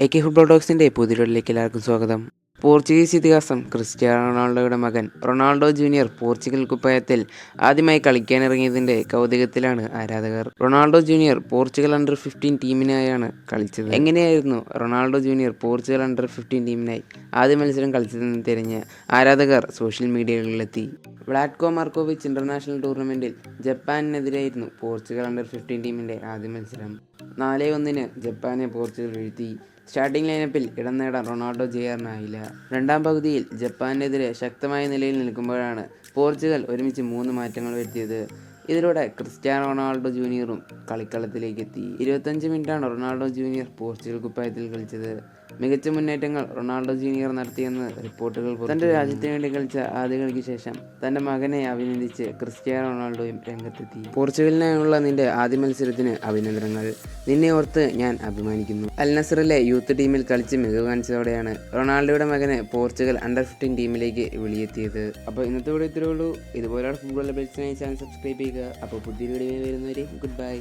AK football ടോക്സിൻ്റെ പുതിയൊരിലേക്ക് എല്ലാവർക്കും സ്വാഗതം. Portuguese ഇതിഹാസം ക്രിസ്ത്യാനോ റൊണാൾഡോയുടെ മകൻ റൊണാൾഡോ ജൂനിയർ പോർച്ചുഗൽ കുപ്പായത്തിൽ ആദ്യമായി കളിക്കാനിറങ്ങിയതിൻ്റെ കൗതുകത്തിലാണ് ആരാധകർ. റൊണാൾഡോ ജൂനിയർ പോർച്ചുഗൽ അണ്ടർ 15 ടീമിനായാണ് കളിച്ചത്. എങ്ങനെയായിരുന്നു റൊണാൾഡോ ജൂനിയർ പോർച്ചുഗൽ അണ്ടർ 15 ടീമിനായി ആദ്യ മത്സരം കളിച്ചതെന്ന് തിരഞ്ഞ് ആരാധകർ സോഷ്യൽ മീഡിയകളിലെത്തി. വ്ലാഡ്കോ മാർക്കോവിച്ച് ഇൻ്റർനാഷണൽ ടൂർണമെൻറ്റിൽ ജപ്പാനെതിരായിരുന്നു പോർച്ചുഗൽ അണ്ടർ 15 ടീമിൻ്റെ ആദ്യ മത്സരം. 4-1 ജപ്പാനെ പോർച്ചുഗൽ വീഴ്ത്തി. സ്റ്റാർട്ടിംഗ് ലൈനപ്പിൽ ഇടം നേടാൻ റൊണാൾഡോ ജെയറിനായില്ല. രണ്ടാം പകുതിയിൽ ജപ്പാനെതിരെ ശക്തമായ നിലയിൽ നിൽക്കുമ്പോഴാണ് പോർച്ചുഗൽ ഒരുമിച്ച് 3 മാറ്റങ്ങൾ വരുത്തിയത്. ഇതിലൂടെ ക്രിസ്ത്യാനോ റൊണാൾഡോ ജൂനിയറും കളിക്കളത്തിലേക്ക് എത്തി. 25 മിനിറ്റാണ് റൊണാൾഡോ ജൂനിയർ പോർച്ചുഗൽ കുപ്പായത്തിൽ കളിച്ചത്. മികച്ച മുന്നേറ്റങ്ങൾ റൊണാൾഡോ ജൂനിയർ നടത്തിയെന്ന് റിപ്പോർട്ടുകൾ. തൻ്റെ രാജ്യത്തിന് വേണ്ടി കളിച്ച ആദ്യ കളിക്ക് ശേഷം തൻ്റെ മകനെ അഭിനന്ദിച്ച് ക്രിസ്ത്യാനോ റൊണാൾഡോയും രംഗത്തെത്തി. പോർച്ചുഗലിനായുള്ള നിന്റെ ആദ്യ മത്സരത്തിന് അഭിനന്ദനങ്ങൾ. നിന്നെ ഓർത്ത് ഞാൻ അഭിമാനിക്കുന്നു. അൽ നസറിലെ യൂത്ത് ടീമിൽ കളിച്ച് മികവ് കാണിച്ചതോടെയാണ് റൊണാൾഡോയുടെ മകനെ പോർച്ചുഗൽ അണ്ടർ 15 ടീമിലേക്ക് വിളിയെത്തിയത്. അപ്പോൾ ഇന്നത്തെ വീഡിയോ ഇത്രയേ ഉള്ളൂ. ഇതുപോലെയുള്ള ഫുട്ബോൾ അപ്ഡേറ്റ്സിനായി ചാനൽ സബ്സ്ക്രൈബ് ചെയ്യുക. അപ്പോൾ പുതിയൊരു വീഡിയോ വരുന്നവരെ ഗുഡ് ബൈ.